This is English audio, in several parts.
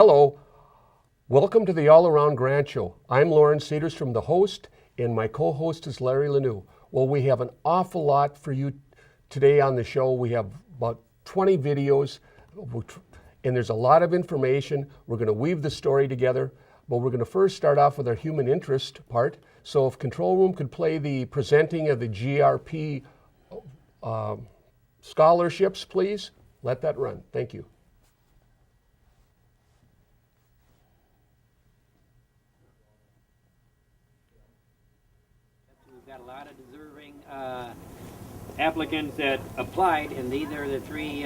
Hello, welcome to the All Around Grant Show. I'm Loren Sederstrom, the host, and my co-host is Larry Lanou. Well, we have an awful lot for you today on the show. We have about 20 videos, and there's a lot of information. We're going to weave the story together, but we're going to first start off with our human interest part. So if Control Room could play the presenting of the GRP scholarships, please, let that run. Thank you. We've got a lot of deserving applicants that applied, and these are the three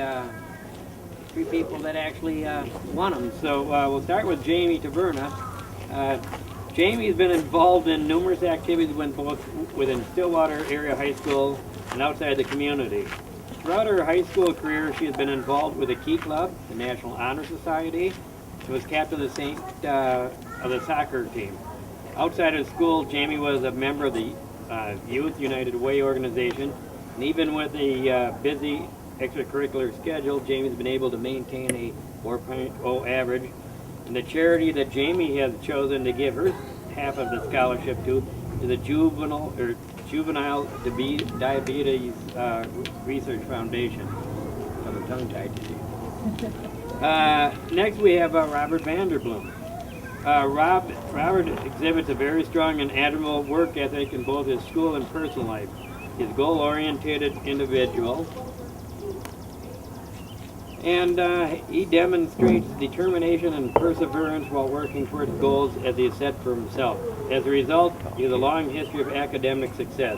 people that actually won them. So we'll start with Jamie Taverna. Jamie's been involved in numerous activities within Stillwater Area High School and outside the community. Throughout her high school career, she has been involved with the Key Club, the National Honor Society, and was captain of the soccer team. Outside of school, Jamie was a member of the Youth United Way organization, and even with a busy extracurricular schedule, Jamie's been able to maintain a 4.0 average. And the charity that Jamie has chosen to give her half of the scholarship to is the Juvenile Diabetes Research Foundation. I'm tongue-tied today. Next we have Robert Vanderbloom. Robert exhibits a very strong and admirable work ethic in both his school and personal life. He's a goal-oriented individual, and he demonstrates determination and perseverance while working towards goals as he has set for himself. As a result, he has a long history of academic success.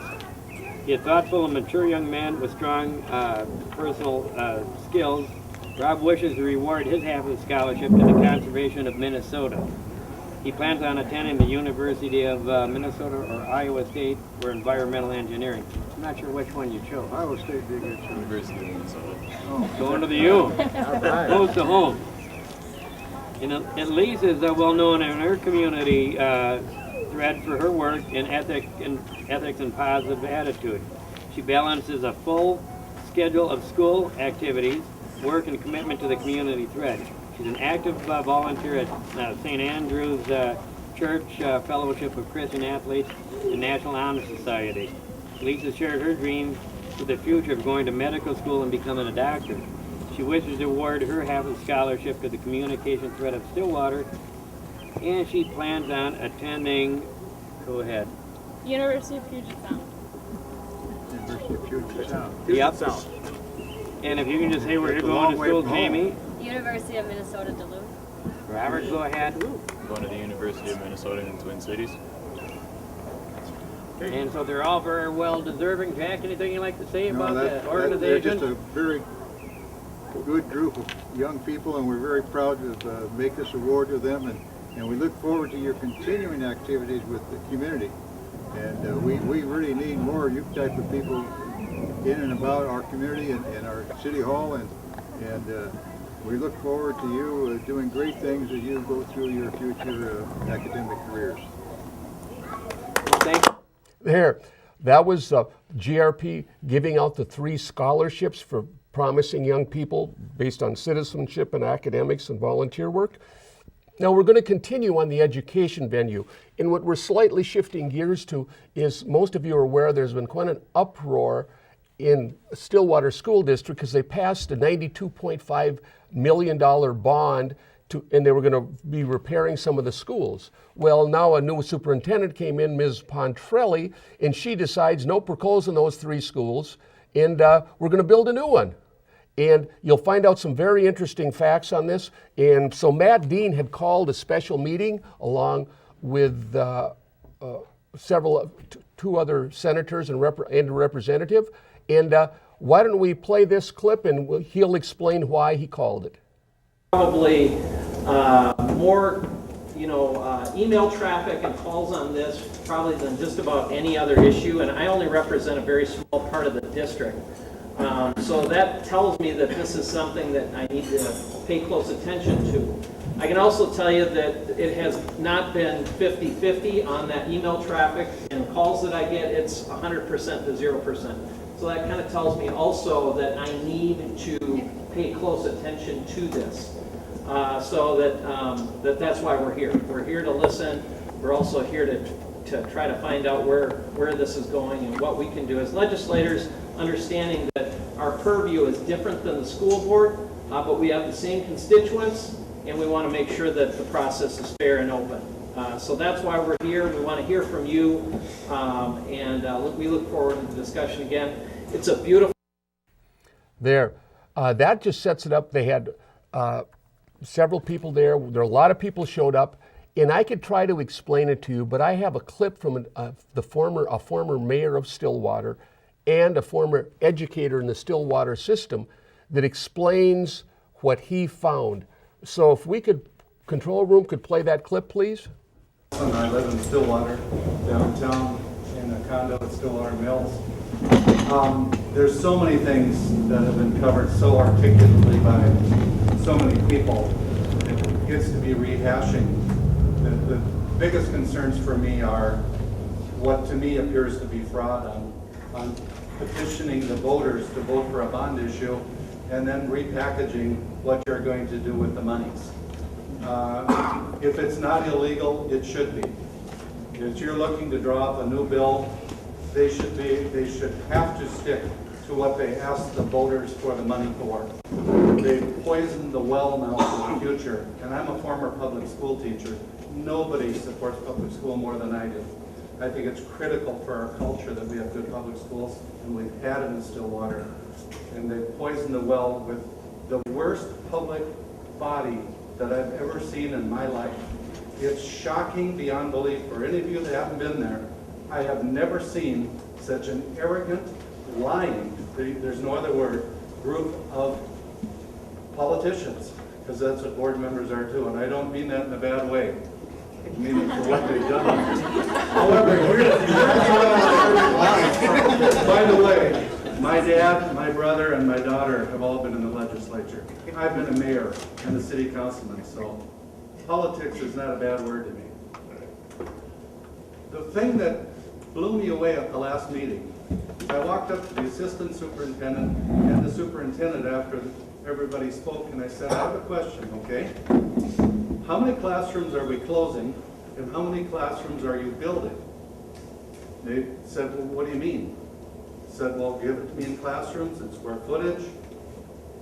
He is a thoughtful and mature young man with strong personal skills. Rob wishes to reward his half of the scholarship to the conservation of Minnesota. He plans on attending the University of Minnesota or Iowa State for environmental engineering. I'm not sure which one you chose. Iowa State did get University of Minnesota. Oh. Going to the U. Close to home. And Lise is well known in her community thread for her work in ethics and positive attitude. She balances a full schedule of school activities, work, and commitment to the community thread. She's an active volunteer at St. Andrew's Church Fellowship of Christian Athletes and National Honor Society. Lisa shared her dream for the future of going to medical school and becoming a doctor. She wishes to award her half of the scholarship to the communication thread of Stillwater, and she plans on attending, go ahead. University of Puget Sound. University of Puget Sound. Yep. And if you can just say where you're going to school, Jamie. University of Minnesota, Duluth. Robert, go ahead. I'm going to the University of Minnesota in the Twin Cities. And so they're all very well deserving. Jack, anything you'd like to say about the organization? They're just a very good group of young people, and we're very proud to make this award to them, and we look forward to your continuing activities with the community. And we really need more you type of people in and about our community and our city hall, and we look forward to you doing great things as you go through your future academic careers. Thank you. There, that was GRP giving out the 3 scholarships for promising young people based on citizenship and academics and volunteer work. Now we're going to continue on the education venue. And what we're slightly shifting gears to is, most of you are aware there's been quite an uproar in Stillwater School District because they passed a $92.5 million bond and they were going to be repairing some of the schools. Well, now a new superintendent came in, Ms. Pontrelli, and she decides, nope, we're closing those 3 schools, and we're going to build a new one. And you'll find out some very interesting facts on this. And so Matt Dean had called a special meeting along with two other senators and a representative. And why don't we play this clip, and he'll explain why he called it. Probably more, email traffic and calls on this probably than just about any other issue, and I only represent a very small part of the district. So that tells me that this is something that I need to pay close attention to. I can also tell you that it has not been 50-50 on that email traffic and calls that I get. It's 100% to 0%. So that kind of tells me also that I need to pay close attention to this. So that's why we're here. We're here to listen. We're also here to try to find out where this is going and what we can do as legislators, understanding that our purview is different than the school board, but we have the same constituents, and we want to make sure that the process is fair and open. So that's why we're here. We want to hear from you, and we look forward to the discussion again. It's a beautiful. There. That just sets it up. They had several people there. There are a lot of people showed up, and I could try to explain it to you, but I have a clip from a former mayor of Stillwater and a former educator in the Stillwater system that explains what he found. So if we could, control room could play that clip, please. I live in Stillwater, downtown, in a condo at Stillwater Mills. There's so many things that have been covered so articulately by so many people. It gets to be rehashing. The biggest concerns for me are what to me appears to be fraud on petitioning the voters to vote for a bond issue and then repackaging what you're going to do with the monies. If it's not illegal, it should be. If you're looking to draw up a new bill, they should have to stick to what they asked the voters for the money for. They poisoned the well now for the future, and I'm a former public school teacher. Nobody supports public school more than I do. I think it's critical for our culture that we have good public schools, and we've had it in Stillwater. And they poisoned the well with the worst public body that I've ever seen in my life. It's shocking beyond belief. For any of you that haven't been there, I have never seen such an arrogant, lying, there's no other word, group of politicians, because that's what board members are too, and I don't mean that in a bad way. I mean it for what they've done. However, by the way, my dad, my brother, and my daughter have all been in the legislature. I've been a mayor and a city councilman, so politics is not a bad word to me. The thing that blew me away at the last meeting, I walked up to the assistant superintendent and the superintendent after everybody spoke, and I said, I have a question, okay? How many classrooms are we closing, and how many classrooms are you building? They said, well, what do you mean? I said, well, give it to me in classrooms and square footage.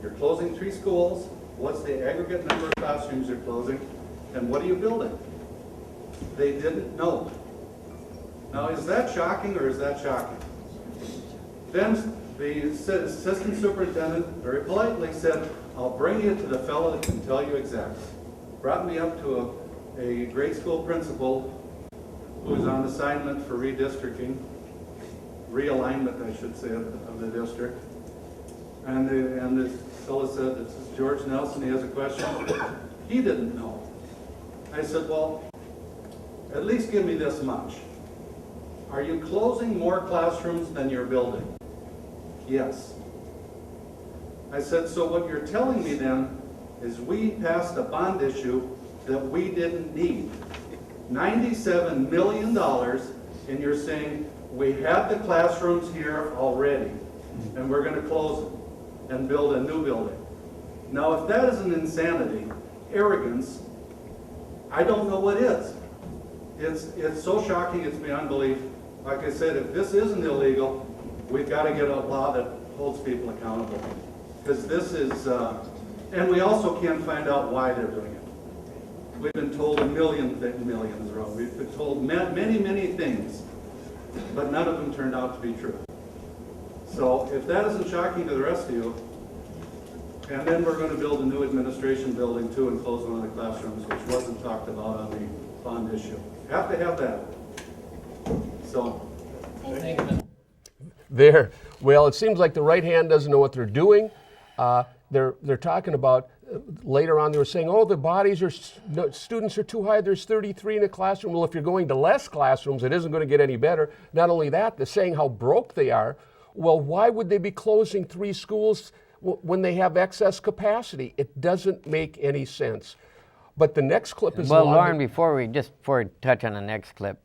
You're closing 3 schools. What's the aggregate number of classrooms you're closing, and what are you building? They didn't know. Now, is that shocking or is that shocking? Then the assistant superintendent very politely said, I'll bring you to the fellow that can tell you exactly. Brought me up to a grade school principal who was on assignment for redistricting, realignment, I should say, of the district. And the fellow said, this is George Nelson, he has a question. He didn't know. I said, well, at least give me this much. Are you closing more classrooms than you're building? Yes. I said, so what you're telling me then is we passed a bond issue that we didn't need. $97 million, and you're saying we have the classrooms here already, and we're going to close them and build a new building. Now, if that isn't insanity, arrogance, I don't know what is. It's so shocking, it's beyond belief. Like I said, if this isn't illegal, we've got to get a law that holds people accountable. Because this is, and we also can't find out why they're doing it. We've been told millions wrong. We've been told many, many things, but none of them turned out to be true. So if that isn't shocking to the rest of you, and then we're going to build a new administration building too and close one of the classrooms, which wasn't talked about on the bond issue. Have to have that. So. Thank you. There. Well, it seems like the right hand doesn't know what they're doing. They're talking about, later on they were saying, oh, the bodies are, students are too high, there's 33 in a classroom. Well, if you're going to less classrooms, it isn't going to get any better. Not only that, they're saying how broke they are. Well, why would they be closing 3 schools when they have excess capacity? It doesn't make any sense. But the next clip is well, Loren, before we touch on the next clip,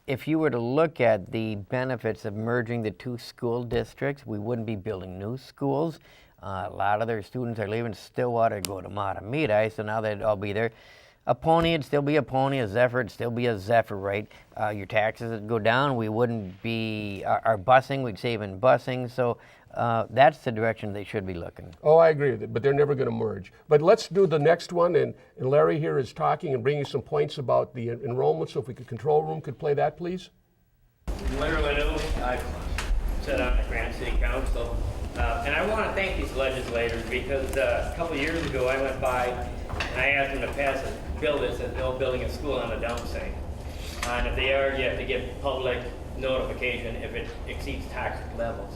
if you were to look at the benefits of merging the 2 school districts, we wouldn't be building new schools. A lot of their students are leaving Stillwater to go to Matamidi, so now they'd all be there. A pony would still be a pony, a Zephyr would still be a Zephyr, right? Your taxes would go down. We wouldn't be, our busing, we'd save in busing. So that's the direction they should be looking. Oh, I agree with it, but they're never going to merge. But let's do the next one, and Larry here is talking and bringing some points about the enrollment, so if we could, control room could play that, please. Larry Liddell, I sit on the Grant City Council, and I want to thank these legislators because a couple years ago I went by and I asked them to pass a bill that says no building a school on a dump site. And if they are, you have to give public notification if it exceeds toxic levels.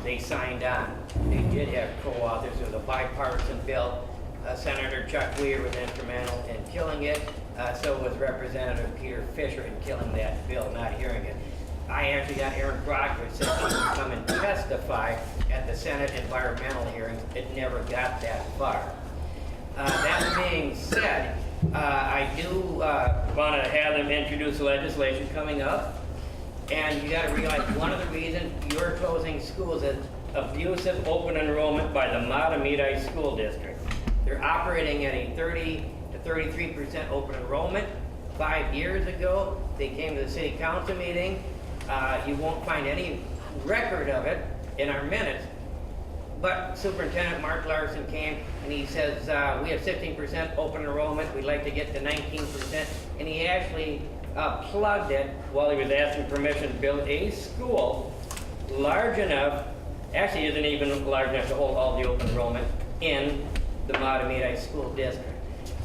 They signed on. They did have co-authors. It was a bipartisan bill. Senator Chuck Weir was instrumental in killing it. So was Representative Peter Fisher in killing that bill, not hearing it. I actually got Aaron Brockwood said he would come and testify at the Senate environmental hearings. It never got that far. That being said, I do want to have them introduce legislation coming up. And you got to realize one of the reasons you're closing schools is abusive open enrollment by the Matamidi School District. They're operating at a 30 to 33% open enrollment. 5 years ago, they came to the city council meeting. You won't find any record of it in our minutes. But Superintendent Mark Larson came and he says, we have 16% open enrollment. We'd like to get to 19%. And he actually plugged it while he was asking permission to build a school large enough, actually isn't even large enough to hold all the open enrollment in the Matamidi School District.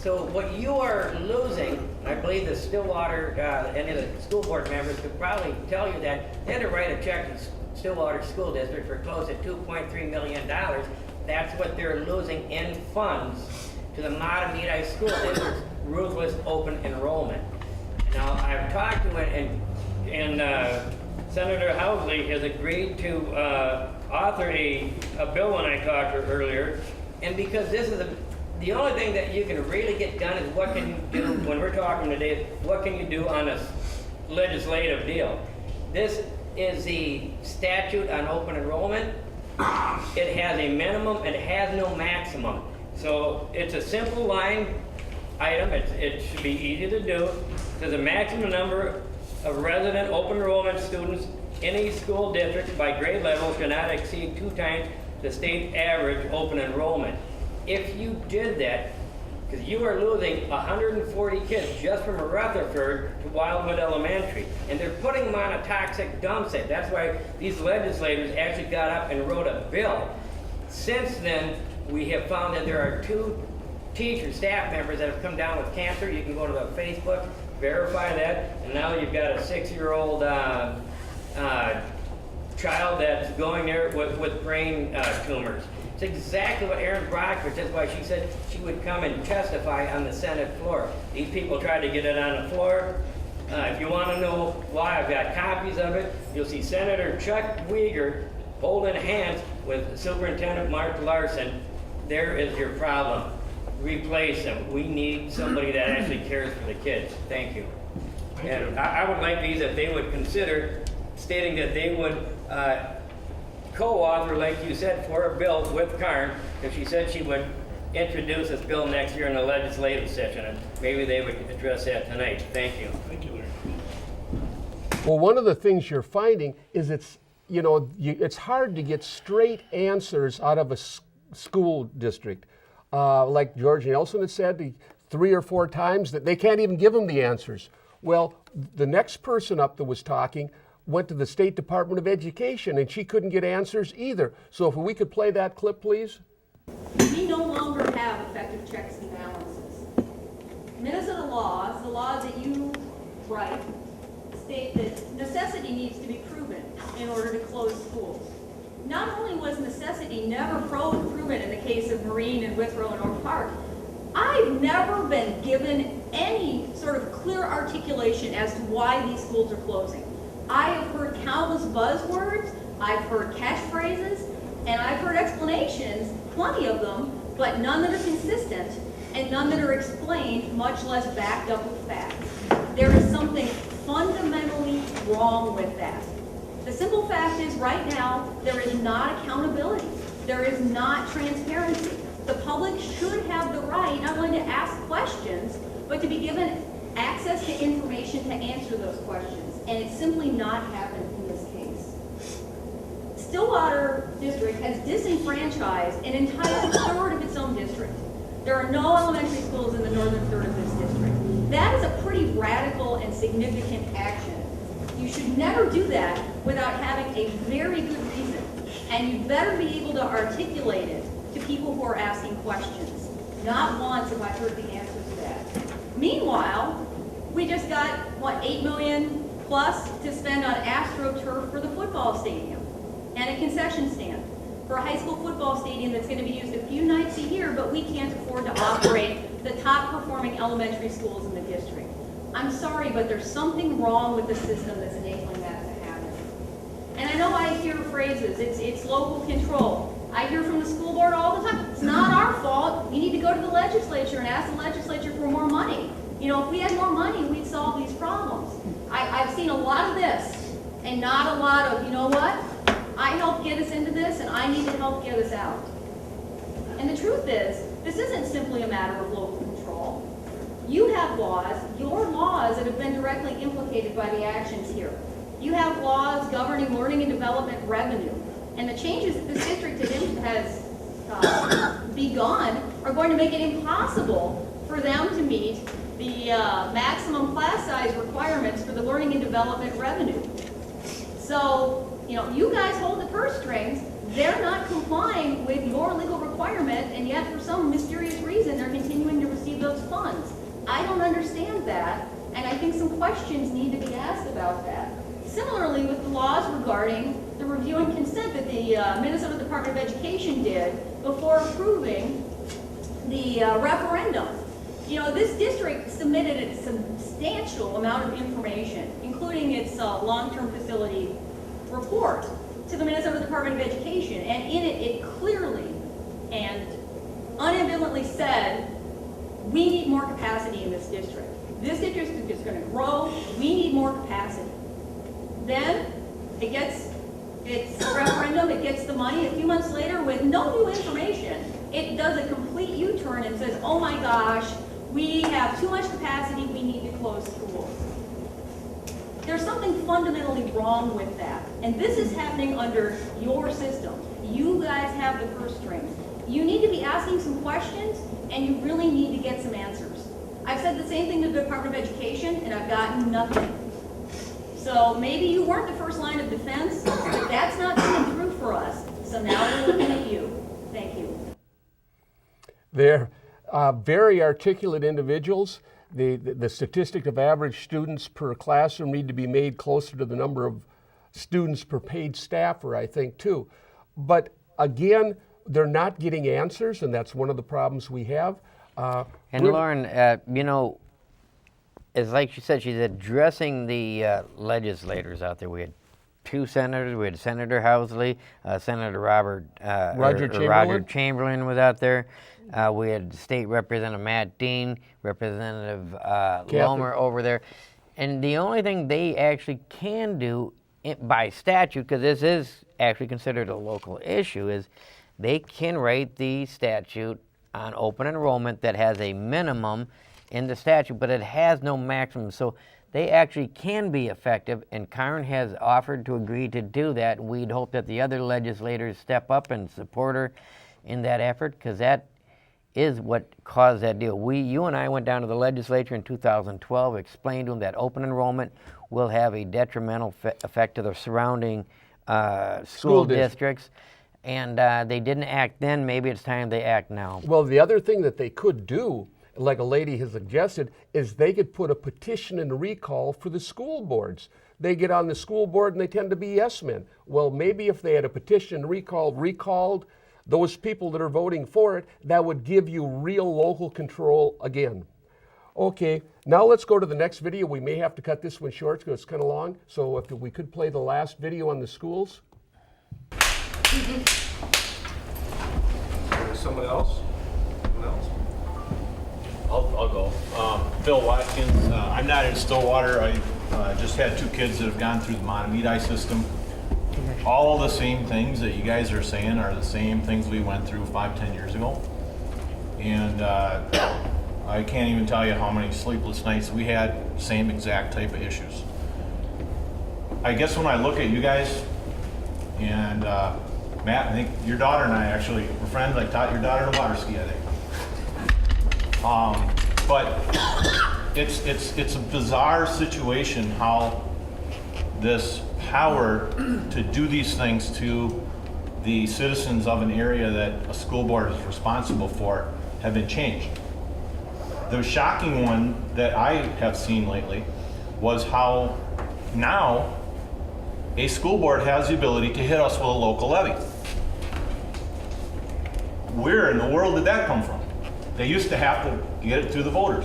So what you are losing, I believe the Stillwater, any of the school board members could probably tell you that they had to write a check to Stillwater School District for close to $2.3 million. That's what they're losing in funds to the Matamidi School District's ruthless open enrollment. Now, I've talked to it, and Senator Housley has agreed to author a bill when I talked to her earlier, and because this is the only thing that you can really get done is what can you do, when we're talking today, what can you do on a legislative deal. This is the statute on open enrollment. It has a minimum, it has no maximum. So it's a simple line item, it should be easy to do. There's a maximum number of resident open enrollment students in a school district by grade level should not exceed 2 times the state average open enrollment. If you did that, because you are losing 140 kids just from Rutherford to Wildwood Elementary, and they're putting them on a toxic dump site. That's why these legislators actually got up and wrote a bill. Since then, we have found that there are 2 teachers, staff members that have come down with cancer. You can go to the Facebook, verify that, and now you've got a 6-year-old child that's going there with brain tumors. It's exactly what Erin Brockford, that's why she said she would come and testify on the Senate floor. These people tried to get it on the floor. If you want to know why, I've got copies of it. You'll see Senator Chuck Weger holding hands with Superintendent Mark Larson. There is your problem. Replace him. We need somebody that actually cares for the kids. Thank you. And I would like these if they would consider stating that they would co-author, like you said, for a bill with Karn, if she said she would introduce this bill next year in a legislative session, and maybe they would address that tonight. Thank you. Thank you, Larry. Well, one of the things you're finding is it's hard to get straight answers out of a school district. Like George Nelson had said 3 or 4 times that they can't even give them the answers. Well, the next person up that was talking went to the State Department of Education, and she couldn't get answers either. So if we could play that clip, please. We no longer have effective checks and balances. Minnesota laws, the laws that you write, state that necessity needs to be proven in order to close schools. Not only was necessity never proven in the case of Marine and Withrow and Oak Park, I've never been given any sort of clear articulation as to why these schools are closing. I have heard countless buzzwords, I've heard catchphrases, and I've heard explanations, plenty of them, but none that are consistent and none that are explained, much less backed up with facts. There is something fundamentally wrong with that. The simple fact is right now, there is not accountability. There is not transparency. The public should have the right not only to ask questions, but to be given access to information to answer those questions. And it's simply not happened in this case. Stillwater District has disenfranchised an entire third of its own district. There are no elementary schools in the northern third of this district. That is a pretty radical and significant action. You should never do that without having a very good reason. And you better be able to articulate it to people who are asking questions. Not once have I heard the answer to that. Meanwhile, we just got, what, $8 million plus to spend on AstroTurf for the football stadium and a concession stand for a high school football stadium that's going to be used a few nights a year, but we can't afford to operate the top performing elementary schools in the district. I'm sorry, but there's something wrong with the system that's enabling that to happen. And I know I hear phrases, it's local control. I hear from the school board all the time, it's not our fault. You need to go to the legislature and ask the legislature for more money. You know, if we had more money, we'd solve these problems. I've seen a lot of this and not a lot of, you know what? I helped get us into this and I need to help get us out. And the truth is, this isn't simply a matter of local control. You have laws, your laws that have been directly implicated by the actions here. You have laws governing learning and development revenue. And the changes that this district has begun are going to make it impossible for them to meet the maximum class size requirements for the learning and development revenue. So, you know, you guys hold the purse strings. They're not complying with your legal requirement, and yet for some mysterious reason, they're continuing to receive those funds. I don't understand that, and I think some questions need to be asked about that. Similarly, with the laws regarding the review and consent that the Minnesota Department of Education did before approving the referendum. You know, this district submitted a substantial amount of information, including its long-term facility report, to the Minnesota Department of Education, and in it, it clearly and unambivalently said, we need more capacity in this district. This district is going to grow. We need more capacity. Then it gets its referendum, it gets the money. A few months later, with no new information, it does a complete U-turn and says, oh my gosh, we have too much capacity, we need to close schools. There's something fundamentally wrong with that. And this is happening under your system. You guys have the purse strings. You need to be asking some questions, and you really need to get some answers. I've said the same thing to the Department of Education, and I've gotten nothing. So maybe you weren't the first line of defense, but that's not coming through for us. So now we're looking at you. Thank you. They're very articulate individuals. The statistic of average students per classroom need to be made closer to the number of students per paid staffer, I think, too. But again, they're not getting answers, and that's one of the problems we have. And Loren, you know, it's like she said, she's addressing the legislators out there. We had two senators. We had Senator Housley, Senator Roger Chamberlain was out there. We had State Representative Matt Dean, Representative Lomer over there. And the only thing they actually can do by statute, because this is actually considered a local issue, is they can write the statute on open enrollment that has a minimum in the statute, but it has no maximum. So they actually can be effective, and Karen has offered to agree to do that. We'd hope that the other legislators step up and support her in that effort, because that is what caused that deal. You and I went down to the legislature in 2012, explained to them that open enrollment will have a detrimental effect to the surrounding school districts. And they didn't act then. Maybe it's time they act now. Well, the other thing that they could do, like a lady has suggested, is they could put a petition and recall for the school boards. They get on the school board and they tend to be yes men. Well, maybe if they had a petition recalled those people that are voting for it, that would give you real local control again. Okay, now let's go to the next video. We may have to cut this one short because it's kind of long. So if we could play the last video on the schools. Someone else? Someone else? I'll go. Phil Watkins. I'm not in Stillwater. I just had two kids that have gone through the Montemedi system. all the same things that you guys are saying are the same things we went through 5-10 years ago. And I can't even tell you how many sleepless nights we had, same exact type of issues. I guess when I look at you guys, and Matt, I think your daughter and I actually were friends. I taught your daughter to water ski, I think. But it's a bizarre situation how this power to do these things to the citizens of an area that a school board is responsible for have been changed. The shocking one that I have seen lately was how now a school board has the ability to hit us with a local levy. Where in the world did that come from? They used to have to get it through the voters.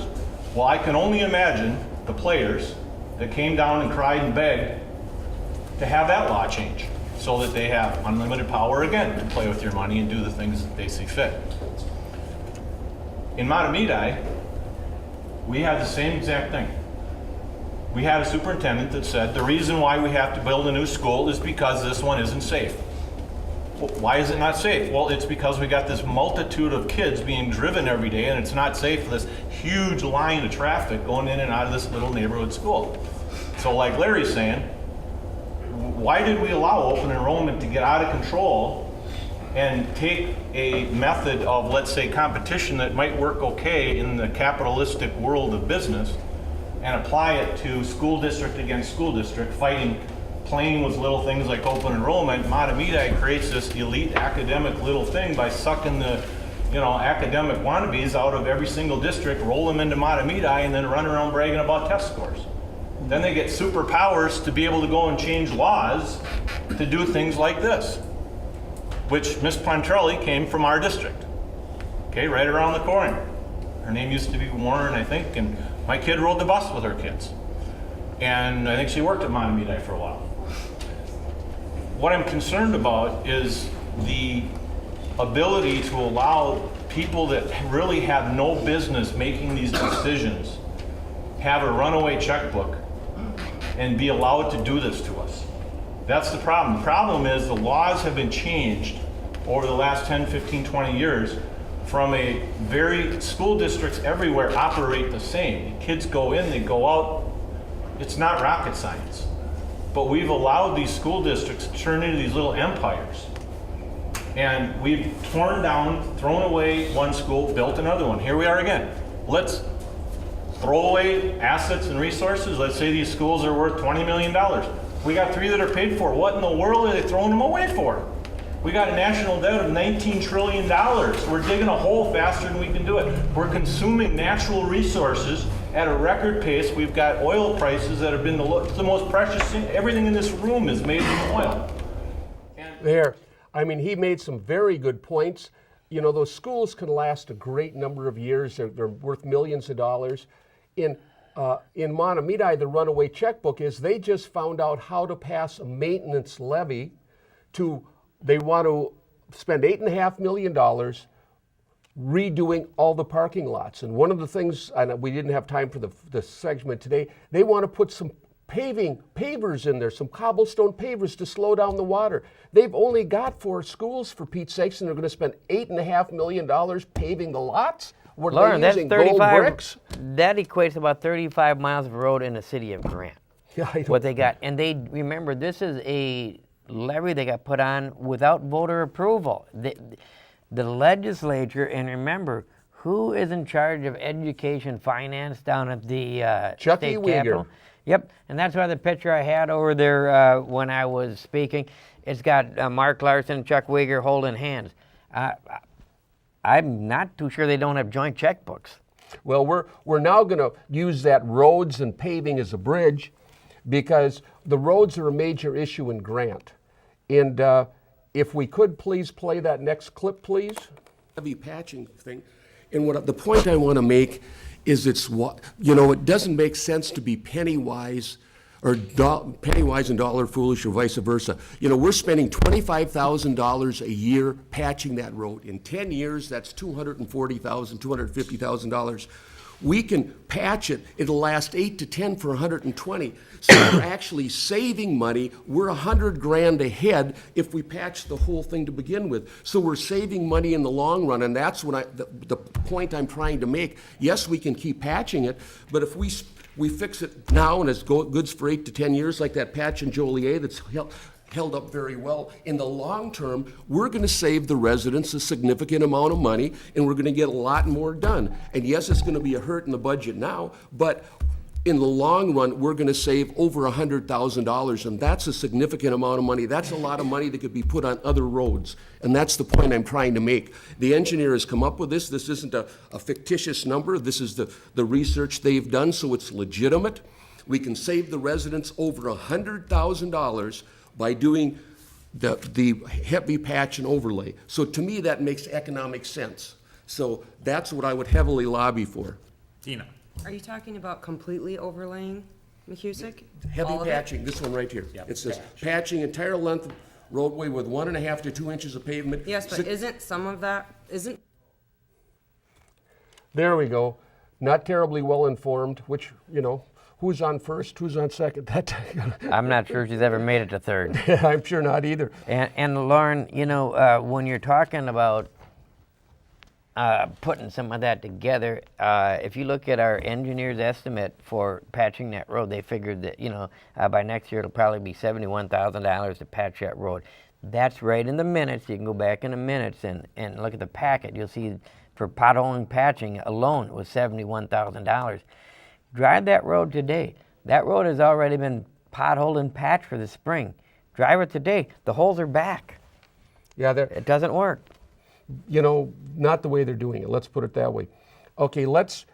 Well, I can only imagine the players that came down and cried and begged to have that law change so that they have unlimited power again to play with your money and do the things that they see fit. In Matamidi, we had the same exact thing. We had a superintendent that said the reason why we have to build a new school is because this one isn't safe. Well, why is it not safe? Well, it's because we got this multitude of kids being driven every day, and it's not safe for this huge line of traffic going in and out of this little neighborhood school. So like Larry's saying, why did we allow open enrollment to get out of control and take a method of, let's say, competition that might work okay in the capitalistic world of business and apply it to school district against school district, fighting playing with little things like open enrollment? Matamidi creates this elite academic little thing by sucking the academic wannabes out of every single district, roll them into Matamidi, and then run around bragging about test scores. Then they get superpowers to be able to go and change laws to do things like this, which Miss Pontrelli came from our district, okay, right around the corner. Her name used to be Warren, I think, and my kid rode the bus with her kids. And I think she worked at Matamidi for a while. What I'm concerned about is the ability to allow people that really have no business making these decisions have a runaway checkbook and be allowed to do this to us. That's the problem. The problem is the laws have been changed over the last 10, 15, 20 years from school districts everywhere operate the same. Kids go in, they go out. It's not rocket science. But we've allowed these school districts to turn into these little empires. And we've torn down, thrown away one school, built another one. Here we are again. Let's throw away assets and resources. Let's say these schools are worth $20 million. We got 3 that are paid for. What in the world are they throwing them away for? We got a national debt of $19 trillion. We're digging a hole faster than we can do it. We're consuming natural resources at a record pace. We've got oil prices that have been the most precious thing. Everything in this room is made from oil. He made some very good points. Those schools can last a great number of years. They're worth millions of dollars. In Matamidi, the runaway checkbook is they just found out how to pass a maintenance levy they want to spend $8.5 million redoing all the parking lots. And one of the things, and we didn't have time for the segment today, they want to put some pavers in there, some cobblestone pavers to slow down the water. They've only got 4 schools, for Pete's sakes, and they're going to spend $8.5 million paving the lots? Loren, that's using gold 35. bricks? That equates to about 35 miles of road in the city of Grant. Yeah, what they got. And remember, this is a levy they got put on without voter approval. The legislature, and remember, who is in charge of education finance down at the state capitol? Yep, and that's why the picture I had over there when I was speaking, it's got Mark Larson and Chuck Weger holding hands. I'm not too sure they don't have joint checkbooks. Well, we're now going to use that roads and paving as a bridge, because the roads are a major issue in Grant. And if we could please play that next clip, please. Heavy patching thing. And the point I want to make is it doesn't make sense to be penny wise and dollar foolish, or vice versa. We're spending $25,000 a year patching that road. In 10 years, that's $240,000, $250,000. We can patch it, it'll last 8 to 10 for 120. So we're actually saving money. We're 100 grand ahead if we patch the whole thing to begin with. So we're saving money in the long run, and that's what the point I'm trying to make. Yes, we can keep patching it, but if we fix it now and it's goods for 8 to 10 years, like that patch in Joliet that's held up very well, in the long term, we're going to save the residents a significant amount of money, and we're going to get a lot more done. And yes, it's going to be a hurt in the budget now, but in the long run, we're going to save over $100,000, and that's a significant amount of money. That's a lot of money that could be put on other roads, and that's the point I'm trying to make. The engineer has come up with this. This isn't a fictitious number. This is the research they've done, so it's legitimate. We can save the residents over $100,000 by doing the heavy patch and overlay. So to me, that makes economic sense. So that's what I would heavily lobby for. Tina. Are you talking about completely overlaying McCusick? Heavy All of it? patching, this one right here. It says patching entire length of roadway with 1.5 to 2 inches of pavement. Yes, but isn't some of that, isn't? There we go. Not terribly well informed, which, who's on first, who's on second? I'm not sure she's ever made it to third. I'm sure not either. And Lauren, when you're talking about putting some of that together, if you look at our engineer's estimate for patching that road, they figured that, by next year it'll probably be $71,000 to patch that road. That's right in the minutes. You can go back in the minutes and look at the packet. You'll see for potholing patching alone it was $71,000. Drive that road today. That road has already been potholed and patched for the spring. Drive it today. The holes are back. Yeah, it doesn't work. Not the way they're doing it. Let's put it that way. Okay, let's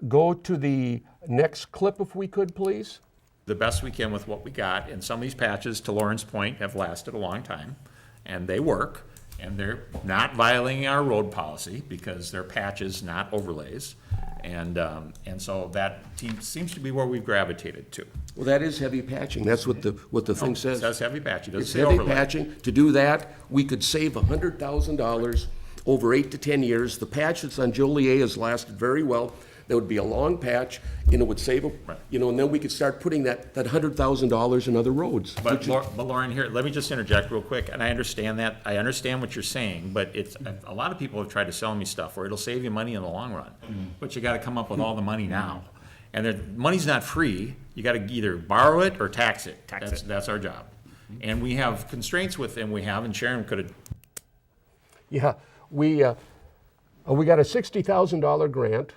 go to the next clip if we could, please. The best we can with what we got, and some of these patches, to Lauren's point, have lasted a long time, and they work, and they're not violating our road policy because they're patches, not overlays, and so that seems to be where we've gravitated to. Well, that is heavy patching. That's what the thing says. It says heavy patching. It doesn't It's say heavy overlay. patching. To do that, we could save $100,000 over 8 to 10 years. The patch that's on Joliet has lasted very well. That would be a long patch, and it would save, and then we could start putting that $100,000 in other roads. But Lauren, here, let me just interject real quick, and I understand that. I understand what you're saying, but it's a lot of people have tried to sell me stuff where it'll save you money in the long run, but you got to come up with all the money now, and money's not free. You got to either borrow it or tax it. That's our job, and we have constraints with, and Sharon could have. Yeah, we got a $60,000 grant.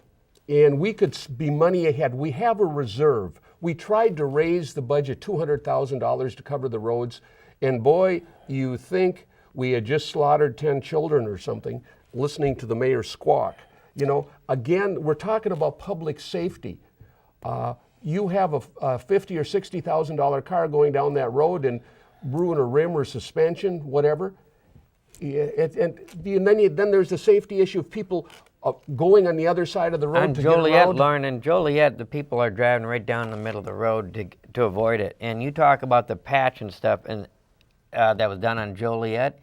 And we could be money ahead. We have a reserve. We tried to raise the budget $200,000 to cover the roads. And boy, you think we had just slaughtered 10 children or something listening to the mayor squawk. Again, we're talking about public safety. You have a $50,000 or $60,000 car going down that road and ruin a rim or suspension, whatever. And then there's the safety issue of people going on the other side of the road on to Joliet, get around. Lauren, in Joliet, the people are driving right down the middle of the road to avoid it. And you talk about the patch and stuff and that was done on Joliet.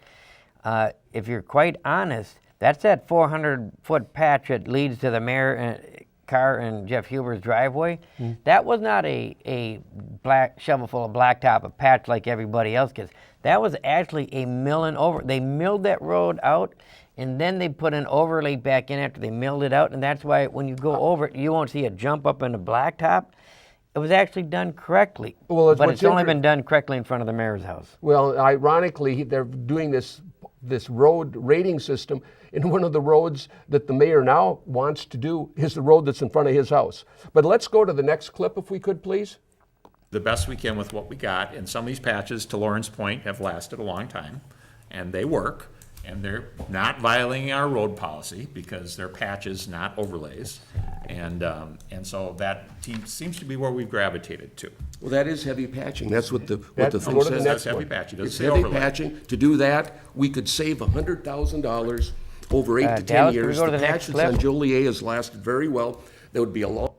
If you're quite honest, that's that 400-foot patch that leads to the mayor car and Jeff Huber's driveway. That was not a black shovel full of blacktop, a patch like everybody else gets. That was actually a milling over. They milled that road out, and then they put an overlay back in after they milled it out, and that's why when you go over it, you won't see a jump up in the blacktop. It was actually done correctly, but it's only been done correctly in front of the mayor's house. Well, ironically, they're doing this road rating system, and one of the roads that the mayor now wants to do is the road that's in front of his house. But let's go to the next clip if we could, please. The best we can with what we got, and some of these patches, to Lauren's point, have lasted a long time, and they work, and they're not violating our road policy because they're patches, not overlays, and so that seems to be where we've gravitated to. Well, that is heavy patching. That's what the thing says. That's heavy patching. It's heavy patching. To do that, we could save $100,000 over 8 to 10 Dallas, years. can we go to The the patch next that's clip? on Joliet has lasted very well. There would be a long.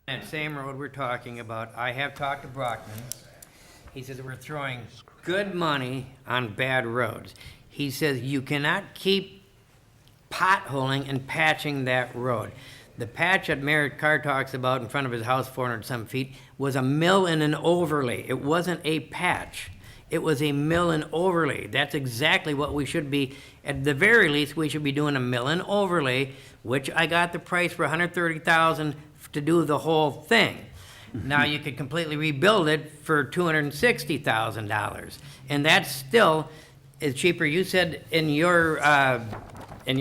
That same road we're talking about, I have talked to Brockman. He says we're throwing good money on bad roads. He says you cannot keep potholing and patching that road. The patch that Mayor Carr talks about in front of his house, 400 some feet, was a mill and an overlay. It wasn't a patch. It was a mill and overlay. That's exactly what we should be, at the very least, we should be doing a mill and overlay, which I got the price for $130,000 to do the whole thing. Now you could completely rebuild it for $260,000, and that's still is cheaper. You said in your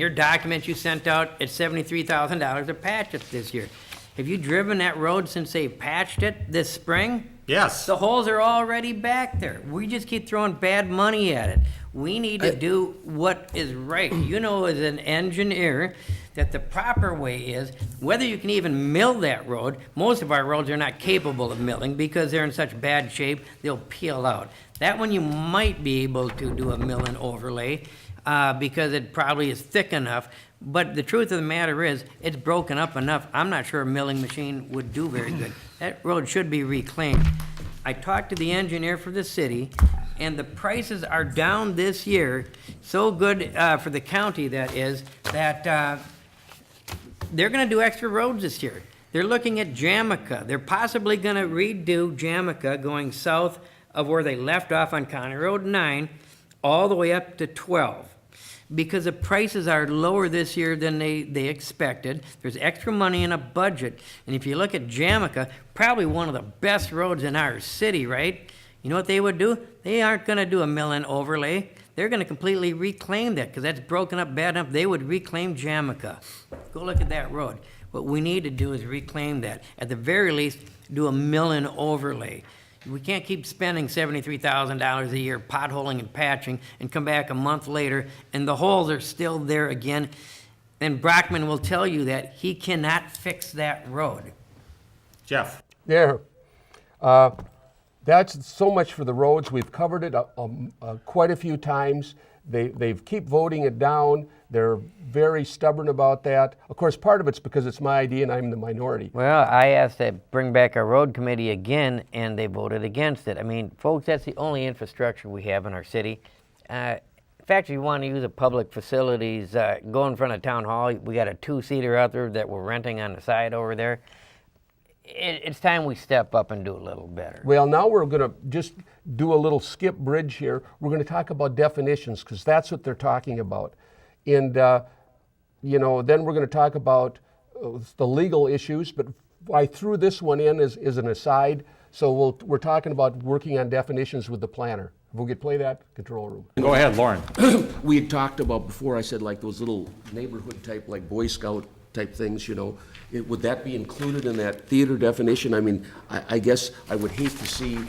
document you sent out, it's $73,000 to patch it this year. Have you driven that road since they patched it this spring? Yes. The holes are already back there. We just keep throwing bad money at it. We need to do what is right. You know, as an engineer, that the proper way is, whether you can even mill that road, most of our roads are not capable of milling because they're in such bad shape, they'll peel out. That one you might be able to do a mill and overlay because it probably is thick enough. But the truth of the matter is, it's broken up enough. I'm not sure a milling machine would do very good. That road should be reclaimed. I talked to the engineer for the city, and the prices are down this year, so good for the county, that is, that they're gonna do extra roads this year. They're looking at Jamaica. They're possibly gonna redo Jamaica going south of where they left off on County Road 9, all the way up to 12. Because the prices are lower this year than they expected. There's extra money in a budget. And if you look at Jamaica, probably one of the best roads in our city, right? You know what they would do? They aren't gonna do a mill and overlay. They're gonna completely reclaim that, because that's broken up bad enough. They would reclaim Jamaica. Go look at that road. What we need to do is reclaim that. At the very least, do a mill and overlay. We can't keep spending $73,000 a year potholing and patching and come back a month later and the holes are still there again. And Brockman will tell you that he cannot fix that road. Jeff. There. That's so much for the roads. We've covered it quite a few times. They keep voting it down. They're very stubborn about that. Of course, part of it's because it's my idea and I'm the minority. Well, I asked to bring back our road committee again, and they voted against it. I mean, folks, that's the only infrastructure we have in our city. In fact, if you want to use the public facilities, go in front of town hall. We got a 2-seater out there that we're renting on the side over there. It's time we step up and do a little better. Well, now we're going to just do a little skip bridge here. We're going to talk about definitions, because that's what they're talking about. And, you know, then we're going to talk about the legal issues, but I threw this one in as an aside. So we're talking about working on definitions with the planner. If we could play that, control room. Go ahead, Loren. We had talked about before, I said like those little neighborhood type, like Boy Scout type things, you know. Would that be included in that theater definition? I mean, I guess I would hate to see,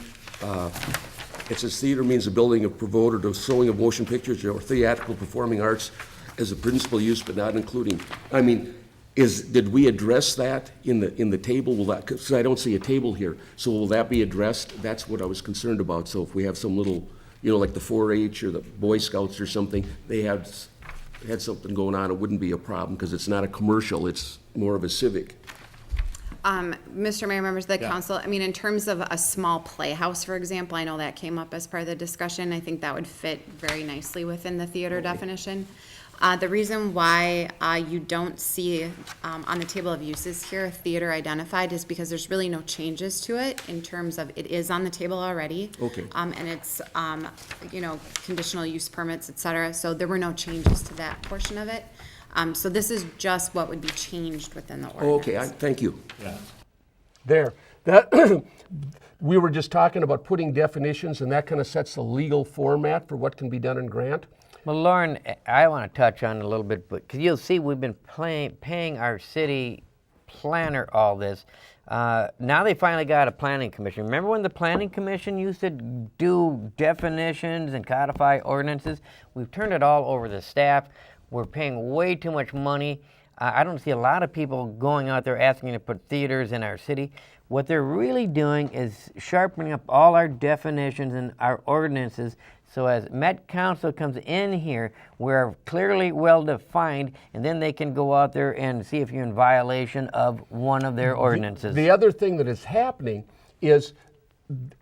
it says theater means the building of promoted or showing of motion pictures or theatrical performing arts as a principal use, but not including. I mean, did we address that in the table? Will that, because I don't see a table here, so will that be addressed? That's what I was concerned about. So if we have some little, you know, like the 4-H or the Boy Scouts or something, they had something going on, it wouldn't be a problem, because it's not a commercial, it's more of a civic. Mr. Mayor, members of the council, I mean, in terms of a small playhouse, for example, I know that came up as part of the discussion. I think that would fit very nicely within the theater definition. The reason why you don't see on the table of uses here theater identified is because there's really no changes to it in terms of it is on the table already. Okay. And it's, you know, conditional use permits, et cetera. So there were no changes to that portion of it. So this is just what would be changed within the ordinance. Okay, thank you. Yeah. There. That we were just talking about putting definitions, and that kind of sets the legal format for what can be done in grant. Well, Lauren, I want to touch on it a little bit, because you'll see we've been paying our city planner all this. Now they finally got a planning commission. Remember when the planning commission used to do definitions and codify ordinances? We've turned it all over to the staff. We're paying way too much money. I don't see a lot of people going out there asking to put theaters in our city. What they're really doing is sharpening up all our definitions and our ordinances, so as Met Council comes in here, we're clearly well defined, and then they can go out there and see if you're in violation of one of their ordinances. The other thing that is happening is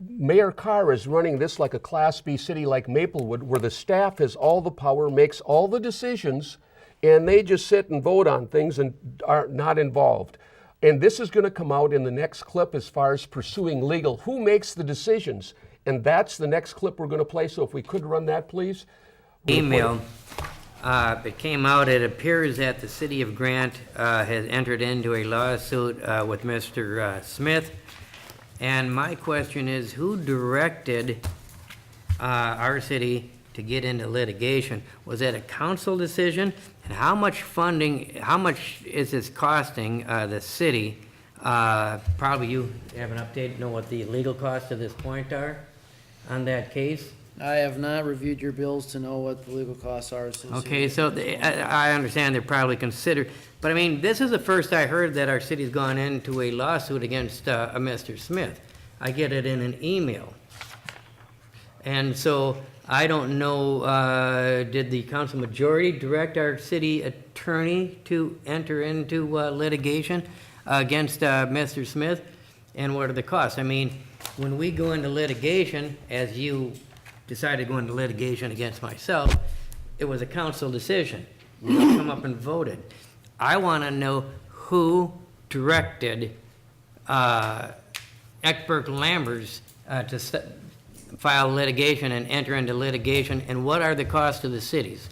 Mayor Carr is running this like a Class B city like Maplewood, where the staff has all the power, makes all the decisions, and they just sit and vote on things and are not involved. And this is going to come out in the next clip as far as pursuing legal. Who makes the decisions? And that's the next clip we're going to play. So if we could run that, please. Email. It came out, it appears that the city of Grant has entered into a lawsuit with Mr. Smith. And my question is, who directed our city to get into litigation? Was that a council decision? And how much funding, how much is this costing the city? Probably you have an update, know what the legal costs at this point are on that case? I have not reviewed your bills to know what the legal costs are associated. Okay, so I understand they're probably considered, but I mean, this is the first I heard that our city's gone into a lawsuit against Mr. Smith. I get it in an email. And so I don't know, did the council majority direct our city attorney to enter into litigation against Mr. Smith? And what are the costs? I mean, when we go into litigation, as you decided to go into litigation against myself, it was a council decision. You don't come up and voted. I want to know who directed Eckberg-Lambers to file litigation and enter into litigation, and what are the costs to the cities?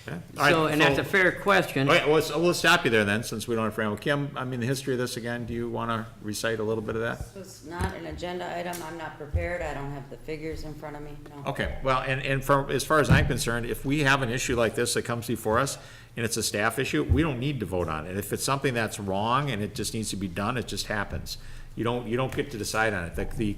Okay. All right, So, and that's a fair question. Okay, we'll stop you there then, since we don't have Fran. Kim, I mean, the history of this again, do you want to recite a little bit of that? It's not an agenda item. I'm not prepared. I don't have the figures in front of me, no. Okay, well, and from, as far as I'm concerned, if we have an issue like this that comes before us, and it's a staff issue, we don't need to vote on it. If it's something that's wrong and it just needs to be done, it just happens. You don't get to decide on it. The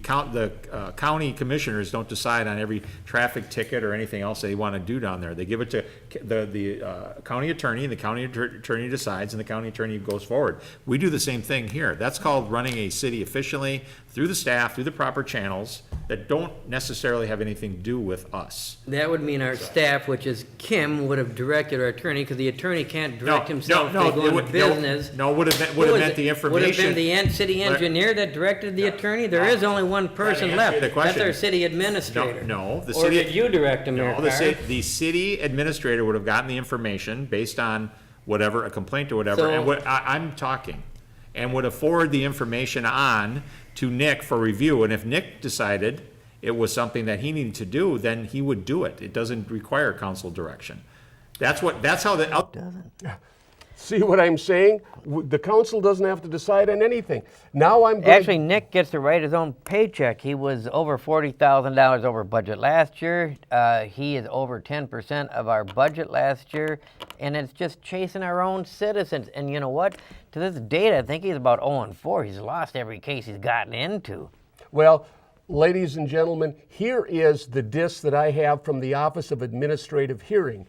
county commissioners don't decide on every traffic ticket or anything else they want to do down there. They give it to the county attorney, and the county attorney decides, and the county attorney goes forward. We do the same thing here. That's called running a city efficiently through the staff, through the proper channels that don't necessarily have anything to do with us. That would mean our staff, which is Kim, would have directed our attorney, because the attorney can't direct himself to go into business. Would have meant the information. Would have been the city engineer that directed the attorney? There is only one person left. That's our city administrator. No, the Or city. did you direct him, Mayor Carr? The city administrator would have gotten the information based on whatever, a complaint or whatever, So- and what, I'm talking, and would have forwarded the information on to Nick for review, and if Nick decided it was something that he needed to do, then he would do it. It doesn't require council direction. That's how the. Doesn't. See what I'm saying? The council doesn't have to decide on anything. Now I'm going Actually, Nick gets to write his own paycheck. He was over $40,000 over budget last year. He is over 10% of our budget last year, and it's just chasing our own citizens. And you know what? To this date, I think he's about 0-4. He's lost every case he's gotten into. Well, ladies and gentlemen, here is the disc that I have from the Office of Administrative Hearing.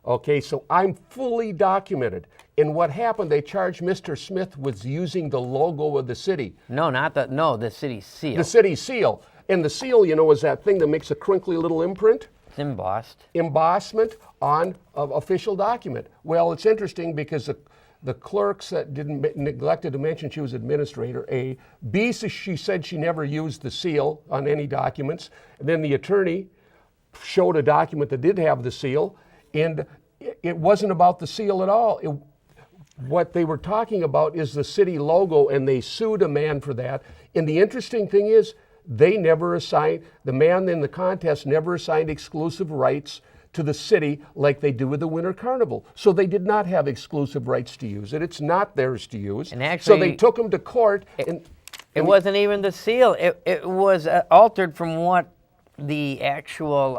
Okay, so I'm fully documented. And what happened, they charged Mr. Smith with using the logo of the city. No, the city seal. The city seal. And the seal, you know, is that thing that makes a crinkly little imprint. It's embossed. Embossment on an official document. Well, it's interesting because the clerks that neglected to mention she was administrator A. B, she said she never used the seal on any documents. And then the attorney showed a document that did have the seal, and it wasn't about the seal at all. What they were talking about is the city logo, and they sued a man for that. And the interesting thing is, they never assigned, the man in the contest never assigned exclusive rights to the city like they do with the Winter Carnival. So they did not have exclusive rights to use it. It's not theirs to use. And actually, so they took him to court. It wasn't even the seal. It was altered from what the actual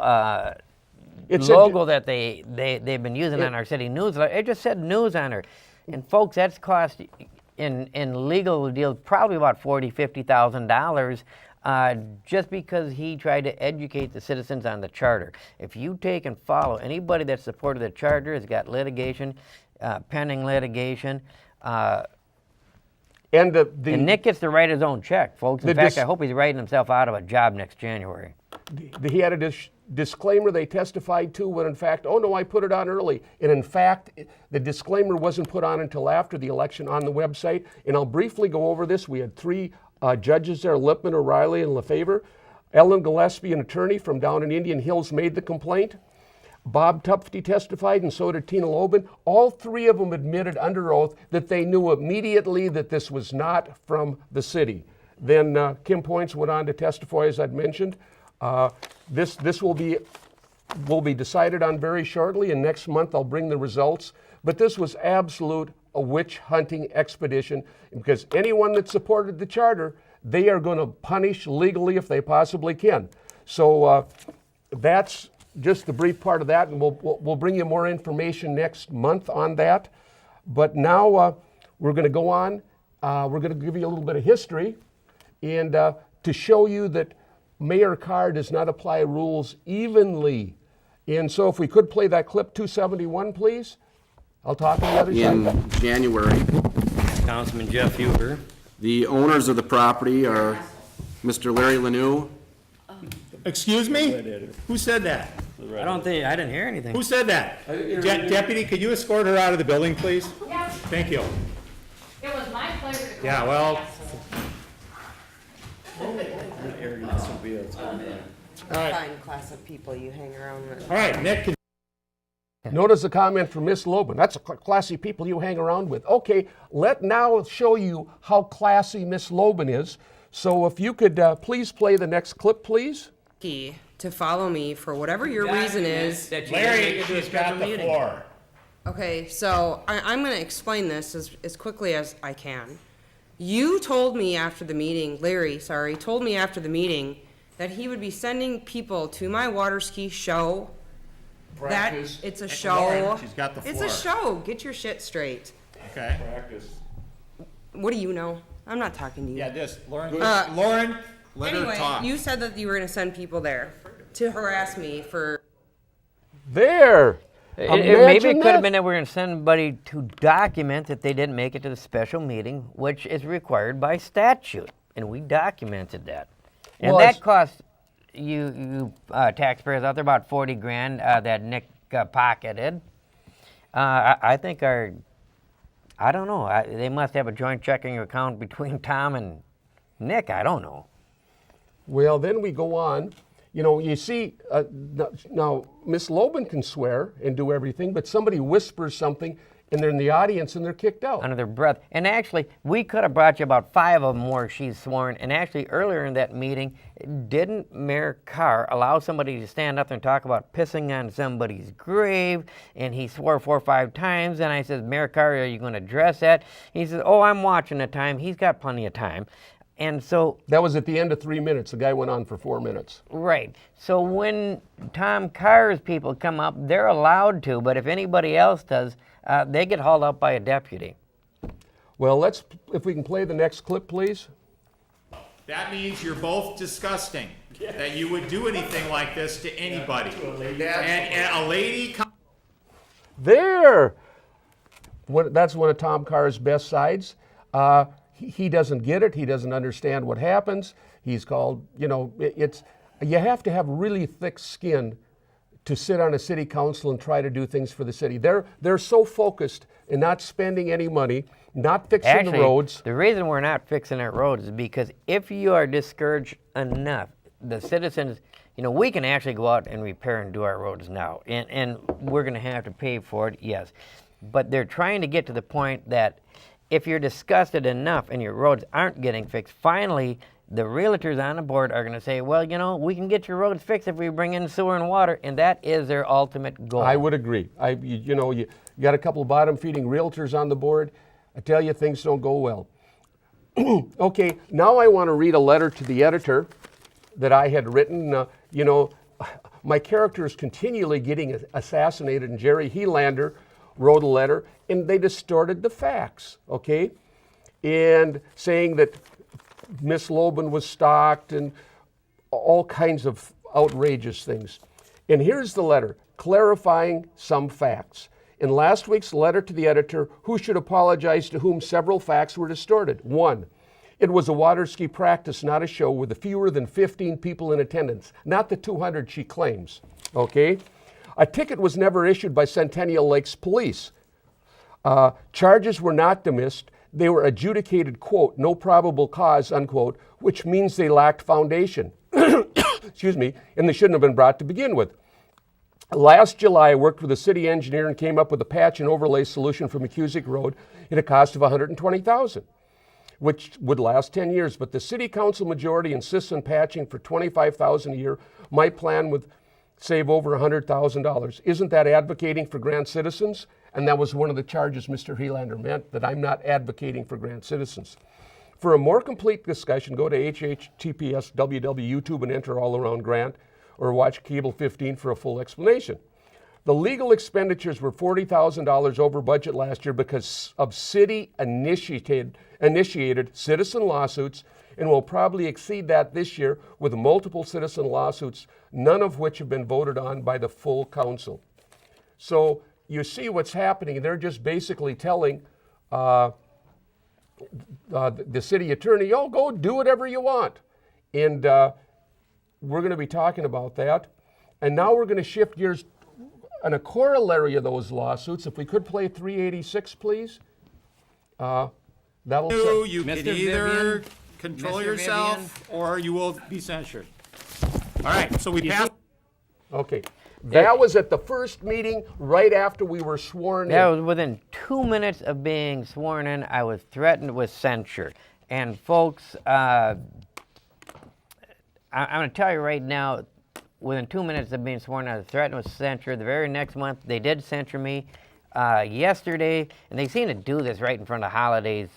logo that they've been using on our city newsletter. It just said news on her. And folks, that's cost in legal deals probably about $40,000, $50,000 just because he tried to educate the citizens on the charter. If you take and follow anybody that supported the charter has got litigation, pending litigation. And Nick gets to write his own check, folks. In fact, I hope he's writing himself out of a job next January. He had a disclaimer they testified to when in fact, oh no, I put it on early. And in fact, the disclaimer wasn't put on until after the election on the website. And I'll briefly go over this. We had three judges there, Lipman, O'Reilly, and Lefevre. Ellen Gillespie, an attorney from down in Indian Hills, made the complaint. Bob Tupfty testified, and so did Tina Loban. All three of them admitted under oath that they knew immediately that this was not from the city. Then Kim Points went on to testify, as I'd mentioned. This will be decided on very shortly, and next month I'll bring the results. But this was absolute a witch hunting expedition, because anyone that supported the charter, they are going to punish legally if they possibly can. So that's just the brief part of that, and we'll bring you more information next month on that. But now we're going to go on. We're going to give you a little bit of history, and to show you that Mayor Carr does not apply rules evenly. And so if we could play that clip 271, please. I'll talk on the other side. In January, Councilman Jeff Huber. the owners of the property are Mr. Larry Lanou. Excuse me? Who said that? I didn't hear anything. Who said that? Deputy, could you escort her out of the building, please? Yes. Thank you. It was my pleasure to go. Yeah, well. All right. Fine class of people you hang around with. All right, Nick, can Notice a comment from Miss Loban. That's a classy people you hang around with. Okay, let now show you how classy Miss Loban is. So if you could please play the next clip, please. To follow me for whatever your reason is. Larry, she's got the floor. Okay, so I'm going to explain this as quickly as I can. You told me after the meeting, Larry, sorry, told me after the meeting that he would be sending people to my water ski show. Practice. That it's a show. Lauren, she's got the It's floor. a show. Get your shit straight. Okay. Practice. What do you know? I'm not talking to you. Yeah, just, Lauren, Lauren, let Anyway, her talk. you said that you were going to send people there to harass me for. There. Maybe it could have been that we're going to send somebody to document that they didn't make it to the special meeting, which is required by statute, and we documented that. And Well, that cost you taxpayers out there about 40 grand that Nick pocketed. I think I don't know. They must have a joint checking account between Tom and Nick. I don't know. Well, then we go on. You know, you see, now Miss Loban can swear and do everything, but somebody whispers something and they're in the audience and they're kicked out. Under their breath. And actually, we could have brought you about 5 of them where she's sworn. And actually, earlier in that meeting, didn't Mayor Carr allow somebody to stand up and talk about pissing on somebody's grave? And he swore 4 or 5 times. And I said, Mayor Carr, are you going to address that? He says, oh, I'm watching the time. He's got plenty of time. And so that was at the end of 3 minutes. The guy went on for 4 minutes. Right. So when Tom Carr's people come up, they're allowed to, but if anybody else does, they get hauled up by a deputy. Well, if we can play the next clip, please. That means you're both disgusting. That you would do anything like this to anybody. And a lady. There. That's one of Tom Carr's best sides. He doesn't get it. He doesn't understand what happens. He's called, you know, you have to have really thick skin to sit on a city council and try to do things for the city. They're so focused in not spending any money, not fixing the roads. The reason we're not fixing our roads is because if you are discouraged enough, the citizens, you know, we can actually go out and repair and do our roads now, and we're going to have to pay for it, yes. But they're trying to get to the point that if you're disgusted enough and your roads aren't getting fixed, finally the realtors on the board are going to say, well, you know, we can get your roads fixed if we bring in sewer and water, and that is their ultimate goal. I would agree. You got a couple of bottom-feeding realtors on the board. I tell you, things don't go well. Okay, now I want to read a letter to the editor that I had written. You know, my character is continually getting assassinated, and Jerry Helander wrote a letter, and they distorted the facts, okay? And saying that Miss Loban was stalked and all kinds of outrageous things. And here's the letter, clarifying some facts. In last week's letter to the editor, who should apologize to whom several facts were distorted. 1, it was a water ski practice, not a show, with fewer than 15 people in attendance, not the 200 she claims, okay? A ticket was never issued by Centennial Lakes Police. Charges were not dismissed. They were adjudicated, quote, no probable cause, unquote, which means they lacked foundation. Excuse me, and they shouldn't have been brought to begin with. Last July, I worked with the city engineer and came up with a patch and overlay solution for McCusick Road at a cost of $120,000, which would last 10 years. But the city council majority insists on patching for $25,000 a year. My plan would save over $100,000. Isn't that advocating for Grand Citizens? And that was one of the charges Mr. Helander meant, that I'm not advocating for Grand Citizens. For a more complete discussion, go to https YouTube and enter All Around Grant, or watch Cable 15 for a full explanation. The legal expenditures were $40,000 over budget last year because of city-initiated citizen lawsuits, and will probably exceed that this year with multiple citizen lawsuits, none of which have been voted on by the full council. So you see what's happening. They're just basically telling the city attorney, oh, go do whatever you want. And we're going to be talking about that. And now we're going to shift gears on a corollary of those lawsuits. If we could play 386, please. That'll You can either control yourself or you will be censured. All right, so we passed. Okay. That was at the first meeting right after we were sworn in. That was within 2 minutes of being sworn in. I was threatened with censure. And folks, I'm going to tell you right now, within 2 minutes of being sworn in, I was threatened with censure. The very next month, they did censure me. Yesterday, and they seem to do this right in front of holidays.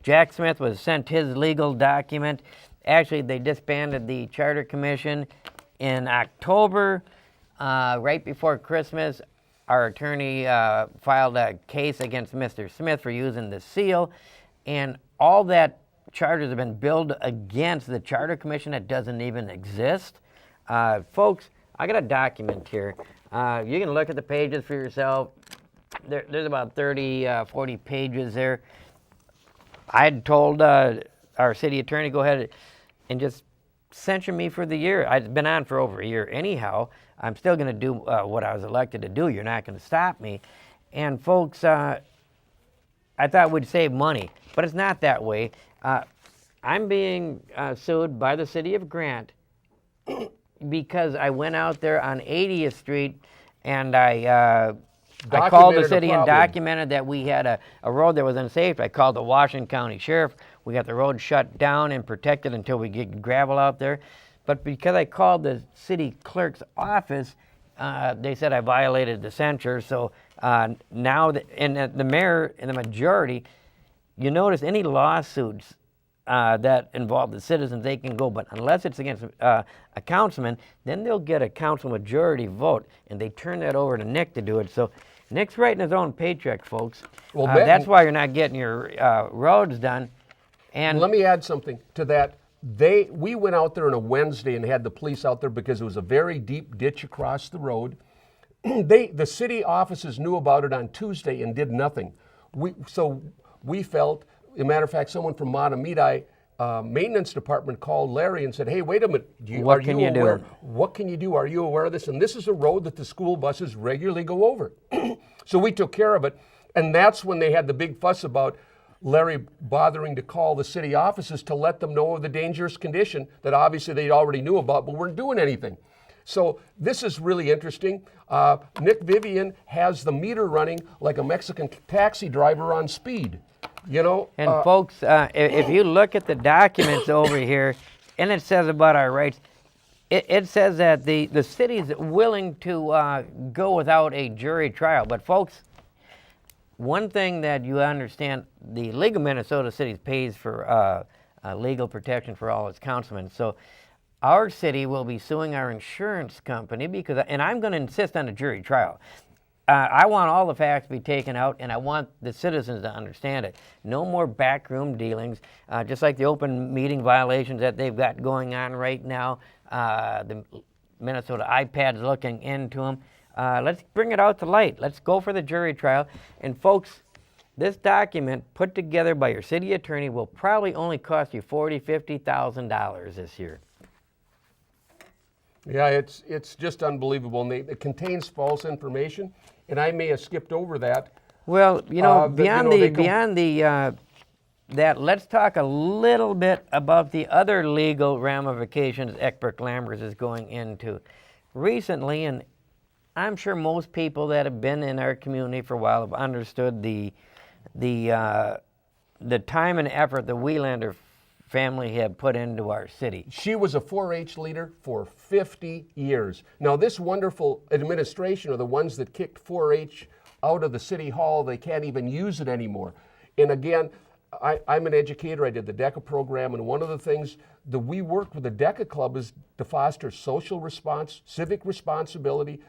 Jack Smith was sent his legal document. Actually, they disbanded the Charter Commission in October. Right before Christmas, our attorney filed a case against Mr. Smith for using the seal, and all that charges have been billed against the Charter Commission that doesn't even exist. Folks, I got a document here. You can look at the pages for yourself. There's about 30, 40 pages there. I had told our city attorney, go ahead and just censure me for the year. I've been on for over a year anyhow. I'm still going to do what I was elected to do. You're not going to stop me. And folks, I thought we'd save money, but it's not that way. I'm being sued by the city of Grant because I went out there on 80th Street and I called the city and documented that we had a road that was unsafe. I called the Washington County Sheriff. We got the road shut down and protected until we get gravel out there. But because I called the city clerk's office, they said I violated the censure. So now, the mayor and the majority, you notice any lawsuits that involve the citizens, they can go. But unless it's against a councilman, then they'll get a council majority vote. And they turn that over to Nick to do it. So Nick's writing his own paycheck, folks. Well, that's why you're not getting your roads done. And let me add something to that. We went out there on a Wednesday and had the police out there because it was a very deep ditch across the road. The city offices knew about it on Tuesday and did nothing. So we felt, as a matter of fact, someone from Matamidi maintenance department called Larry and said, hey, wait a minute. What can you do? What can you do? Are you aware of this? And this is a road that the school buses regularly go over. So we took care of it. And that's when they had the big fuss about Larry bothering to call the city offices to let them know of the dangerous condition that obviously they already knew about, but weren't doing anything. So this is really interesting. Nick Vivian has the meter running like a Mexican taxi driver on speed. You know, and folks, if you look at the documents over here, and it says about our rights, it says that the city's willing to go without a jury trial. But folks, one thing that you understand, the League of Minnesota Cities pays for legal protection for all its councilmen. So our city will be suing our insurance company because, and I'm going to insist on a jury trial. I want all the facts to be taken out, and I want the citizens to understand it. No more backroom dealings, just like the open meeting violations that they've got going on right now. The Minnesota iPad's looking into them. Let's bring it out to light. Let's go for the jury trial. And folks, this document put together by your city attorney will probably only cost you $40,000, $50,000 this year. Yeah, it's just unbelievable. And it contains false information, and I may have skipped over that. Well, beyond that, let's talk a little bit about the other legal ramifications Eckbert Lammers is going into. Recently, and I'm sure most people that have been in our community for a while have understood the time and effort the Wheelander family had put into our city. She was a 4-H leader for 50 years. Now, this wonderful administration are the ones that kicked 4-H out of the city hall. They can't even use it anymore. And again, I'm an educator. I did the DECA program, and one of the things that we worked with the DECA Club is to foster social response, civic responsibility,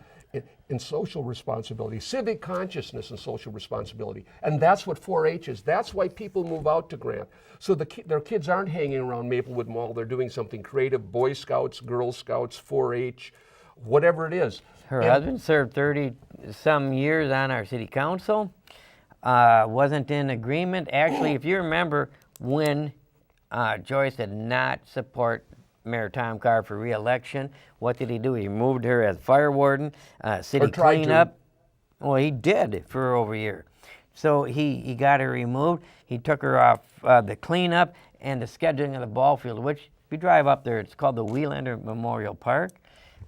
and social responsibility, civic consciousness and social responsibility. And that's what 4-H is. That's why people move out to Grant. So their kids aren't hanging around Maplewood Mall. They're doing something creative, Boy Scouts, Girl Scouts, 4-H, whatever it is. Her husband served 30-some years on our city council, wasn't in agreement. Actually, if you remember when Joyce did not support Mayor Tom Carr for re-election, what did he do? He moved her as fire warden, city cleanup. Well, he did for over a year. So he got her removed. He took her off the cleanup and the scheduling of the ball field, which if you drive up there, it's called the Wheelander Memorial Park.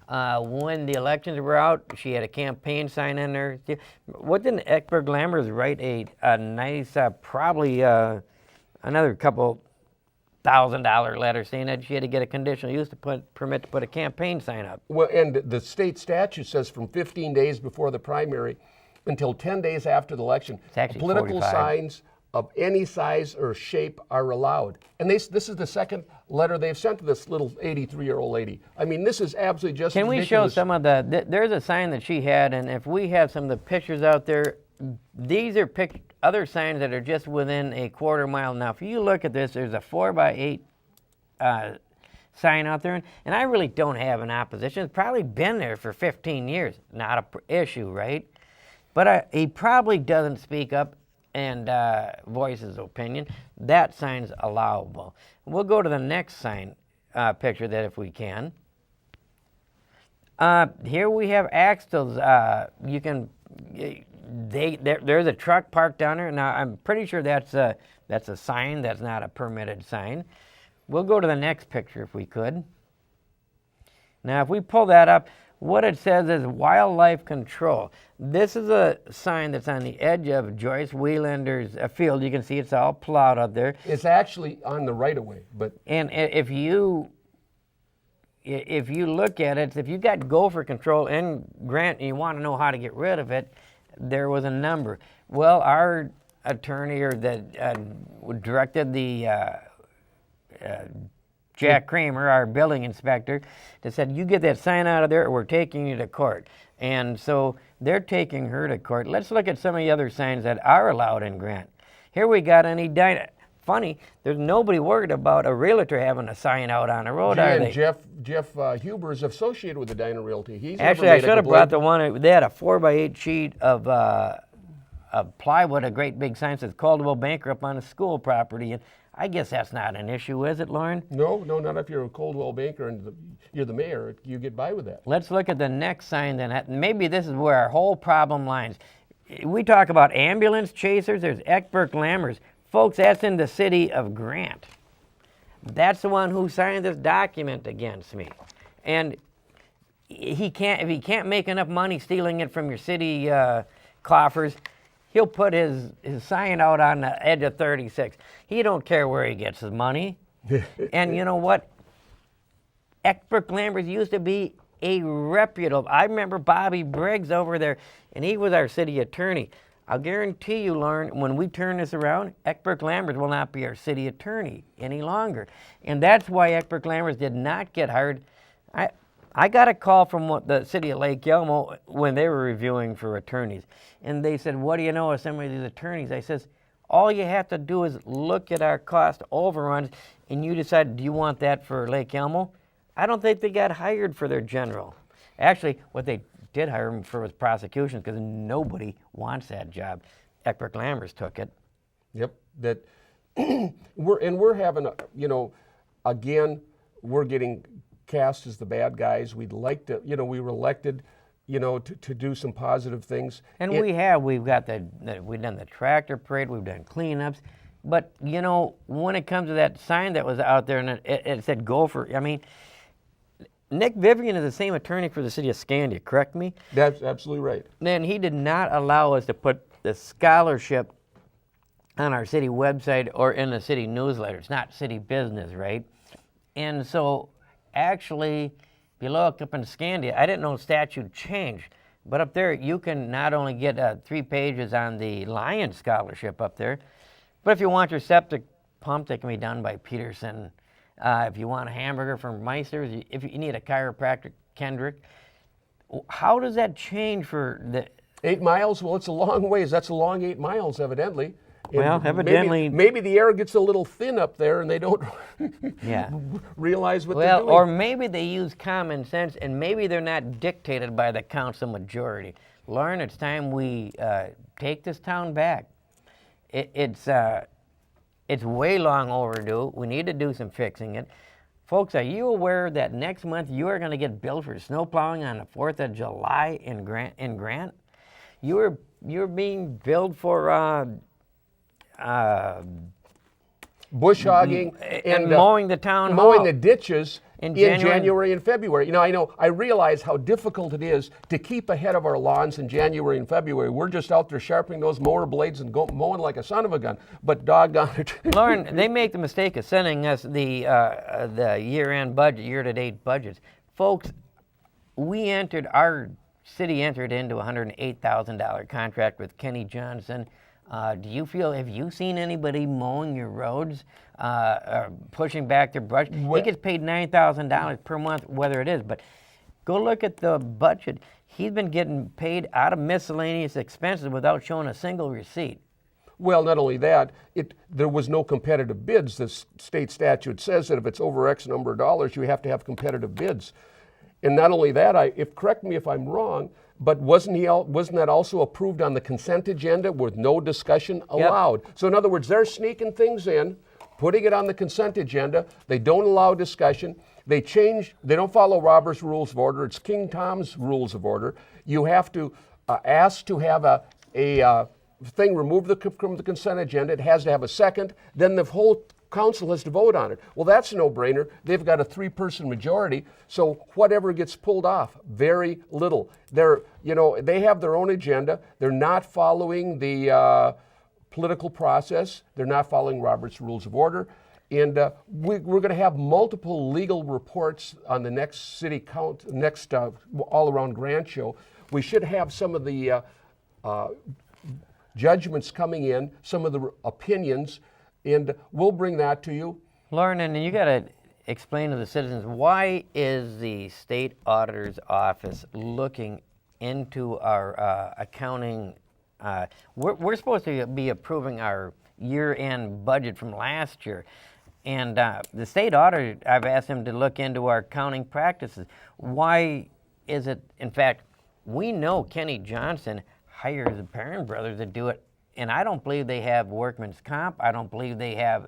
When the elections were out, she had a campaign sign in there. What didn't Ekberg Lammers write a nice, probably another couple $1,000 letter saying that she had to get a conditional use permit to put a campaign sign up. Well, and the state statute says from 15 days before the primary until 10 days after the election, political 45. signs of any size or shape are allowed. And this is the second letter they've sent to this little 83-year-old lady. I mean, this is absolutely just Can we ridiculous. show some of there's a sign that she had, and if we have some of the pictures out there, these are other signs that are just within a quarter mile. Now, if you look at this, there's a 4x8 sign out there, and I really don't have an opposition. It's probably been there for 15 years. Not a issue, right? But he probably doesn't speak up and voice his opinion. That sign's allowable. We'll go to the next sign picture that if we can. Here we have Axtell's. You can. There's a truck parked down there. Now I'm pretty sure that's a sign. That's not a permitted sign. We'll go to the next picture if we could. Now if we pull that up, what it says is wildlife control. This is a sign that's on the edge of Joyce Wheelander's field. You can see it's all plowed out there. It's actually on the right of way, but and if you look at it, if you got gopher control in Grant and you want to know how to get rid of it, there was a number. Well, our attorney or that directed the Jack Kramer, our building inspector, that said, you get that sign out of there or we're taking you to court. And so they're taking her to court. Let's look at some of the other signs that are allowed in Grant. Here we got an Edina. Funny, there's nobody worried about a realtor having a sign out on the road, are they? Jeff Huber is associated with the Edina Realty. He's actually, I should have brought the one. They had a 4x8 sheet of plywood, a great big sign that says Caldwell Banker up on a school property. And I guess that's not an issue, is it, Loren? No, not if you're a Caldwell Banker and you're the mayor. You get by with that. Let's look at the next sign then. Maybe this is where our whole problem lies. We talk about ambulance chasers. There's Ekberg Lammers. Folks, that's in the city of Grant. That's the one who signed this document against me. And if he can't make enough money stealing it from your city coffers, he'll put his sign out on the edge of 36. He don't care where he gets his money. And you know what? Ekberg Lammers used to be a reputable. I remember Bobby Briggs over there, and he was our city attorney. I'll guarantee you, Loren, when we turn this around, Ekberg Lammers will not be our city attorney any longer. And that's why Ekberg Lammers did not get hired. I got a call from the city of Lake Elmo when they were reviewing for attorneys. And they said, what do you know of some of these attorneys? I says, all you have to do is look at our cost overruns and you decide, do you want that for Lake Elmo? I don't think they got hired for their general. Actually, what they did hire him for was prosecution because nobody wants that job. Ekberg Lammers took it. Yep. We're having, again, we're getting cast as the bad guys. We'd like to, we were elected, to do some positive things. And we've done the tractor parade, we've done cleanups. But, when it comes to that sign that was out there and it said gopher, I mean, Nick Vivian is the same attorney for the city of Scandia, correct me? That's absolutely right. Then he did not allow us to put the scholarship on our city website or in the city newsletter. It's not city business, right? And so actually, if you look up in Scandia, I didn't know statute changed, but up there you can not only get 3 pages on the Lions scholarship up there, but if you want your septic pump, that can be done by Peterson. If you want a hamburger from Meister's, if you need a chiropractic, Kendrick. How does that change for the 8 miles? Well, it's a long ways. That's a long 8 miles, evidently. Well, And evidently- maybe the air gets a little thin up there, and they don't Yeah. realize what they're doing. or maybe they use common sense, and maybe they're not dictated by the council majority. Lauren, it's time we take this town back. It's way long overdue. We need to do some fixing it. Folks, are you aware that next month you are going to get billed for snow plowing on the 4th of July in Grant? You're being billed for bush hogging and mowing the town mowing hall the ditches in in January and February. You know, I realize how difficult it is to keep ahead of our lawns in January and February. We're just out there sharpening those mower blades and mowing like a son of a gun. But doggone it. Lauren, they make the mistake of sending us the year-end budget, year-to-date budgets. Folks, our city entered into a $108,000 contract with Kenny Johnson. Have you seen anybody mowing your roads, pushing back their brush? He gets paid $9,000 per month, whether it is. But go look at the budget. He's been getting paid out of miscellaneous expenses without showing a single receipt. Well, not only that, there was no competitive bids. The state statute says that if it's over X number of dollars, you have to have competitive bids. And not only that, correct me if I'm wrong, but wasn't that also approved on the consent agenda with no discussion allowed? So in other words, they're sneaking things in, putting it on the consent agenda. They don't allow discussion. They don't follow Robert's Rules of Order. It's King Tom's Rules of Order. You have to ask to have a thing removed from the consent agenda. It has to have a second. Then the whole council has to vote on it. Well, that's a no-brainer. They've got a 3-person majority, so whatever gets pulled off, very little. They have their own agenda. They're not following the political process. They're not following Robert's Rules of Order. And we're going to have multiple legal reports on the next city count, next all-around Grant show. We should have some of the judgments coming in, some of the opinions, and we'll bring that to you. Lauren, and you got to explain to the citizens, why is the state auditor's office looking into our accounting? We're supposed to be approving our year-end budget from last year. And the state auditor, I've asked him to look into our accounting practices. Why is it, in fact, we know Kenny Johnson hires the Perrin brothers to do it, and I don't believe they have workman's comp. I don't believe they have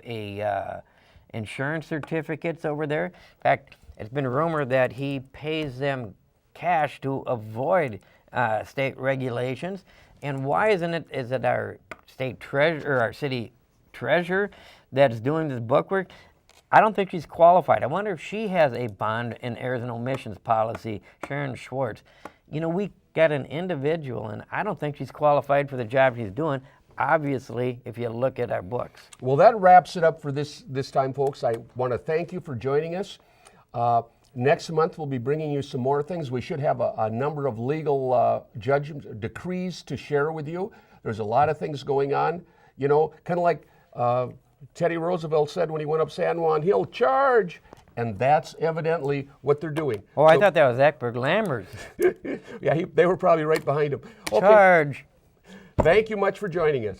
insurance certificates over there. In fact, it's been rumored that he pays them cash to avoid state regulations. And why is it our state treasurer, or our city treasurer that's doing this bookwork? I don't think she's qualified. I wonder if she has a bond in errors and omissions policy, Sharon Schwartz. We got an individual, and I don't think she's qualified for the job she's doing, obviously, if you look at our books. Well, that wraps it up for this time, folks. I want to thank you for joining us. Next month, we'll be bringing you some more things. We should have a number of legal judgments, decrees to share with you. There's a lot of things going on, kind of like Teddy Roosevelt said when he went up San Juan Hill, charge! And that's evidently what they're doing. Oh, I thought that was Eckberg Lammers. Yeah, they were probably right behind him. Okay. Charge! Thank you much for joining us.